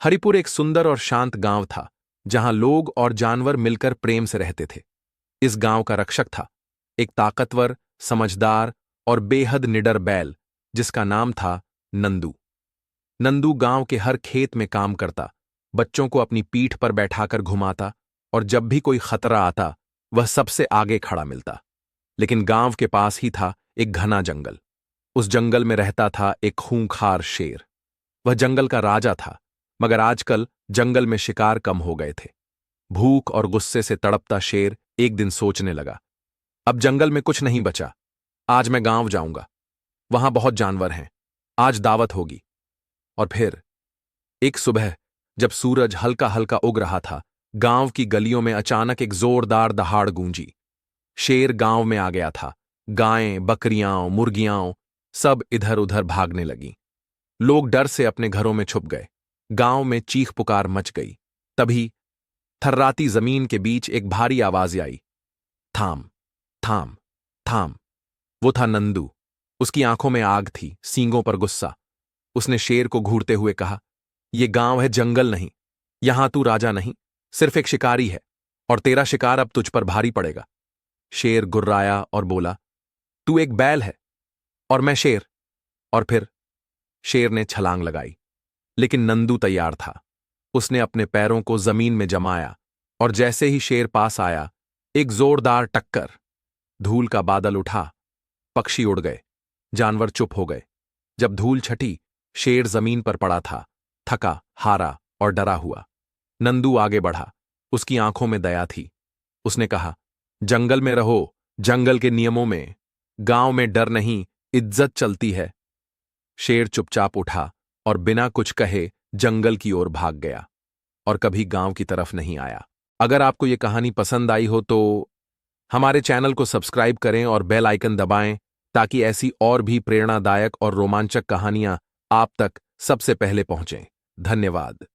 हरिपुर एक सुंदर और शांत गांव था, जहां लोग और जानवर मिलकर प्रेम से रहते थे। इस गांव का रक्षक था एक ताकतवर, समझदार और बेहद निडर बैल, जिसका नाम था नंदू। नंदू गांव के हर खेत में काम करता, बच्चों को अपनी पीठ पर बैठाकर घुमाता, और जब भी कोई खतरा आता, वह सबसे आगे खड़ा मिलता। लेकिन गांव के पास ही था एक घना जंगल। उस जंगल में रहता था एक खूंखार शेर। वह जंगल का राजा था, मगर आजकल जंगल में शिकार कम हो गए थे। भूख और गुस्से से तड़पता शेर एक दिन सोचने लगा, अब जंगल में कुछ नहीं बचा। आज मैं गांव जाऊंगा, वहां बहुत जानवर हैं, आज दावत होगी। और फिर एक सुबह, जब सूरज हल्का हल्का उग रहा था, गांव की गलियों में अचानक एक जोरदार दहाड़ गूंजी। शेर गांव में आ गया था। गायें, बकरियां, मुर्गियां सब इधर उधर भागने लगीं। लोग डर से अपने घरों में छुप गए। गांव में चीख पुकार मच गई। तभी थर्राती जमीन के बीच एक भारी आवाज आई, थाम, थाम, थाम। वो था नंदू। उसकी आंखों में आग थी, सींगों पर गुस्सा। उसने शेर को घूरते हुए कहा, यह गांव है, जंगल नहीं। यहां तू राजा नहीं, सिर्फ एक शिकारी है, और तेरा शिकार अब तुझ पर भारी पड़ेगा। शेर गुर्राया और बोला, तू एक बैल है और मैं शेर। और फिर शेर ने छलांग लगाई, लेकिन नंदू तैयार था। उसने अपने पैरों को जमीन में जमाया, और जैसे ही शेर पास आया, एक जोरदार टक्कर। धूल का बादल उठा, पक्षी उड़ गए, जानवर चुप हो गए। जब धूल छटी, शेर जमीन पर पड़ा था, थका, हारा और डरा हुआ। नंदू आगे बढ़ा, उसकी आंखों में दया थी। उसने कहा, जंगल में रहो, जंगल के नियमों में। गांव में डर नहीं, इज्जत चलती है। शेर चुपचाप उठा और बिना कुछ कहे जंगल की ओर भाग गया, और कभी गांव की तरफ नहीं आया। अगर आपको यह कहानी पसंद आई हो तो हमारे चैनल को सब्सक्राइब करें और बेल आइकन दबाएं, ताकि ऐसी और भी प्रेरणादायक और रोमांचक कहानियां आप तक सबसे पहले पहुंचें। धन्यवाद।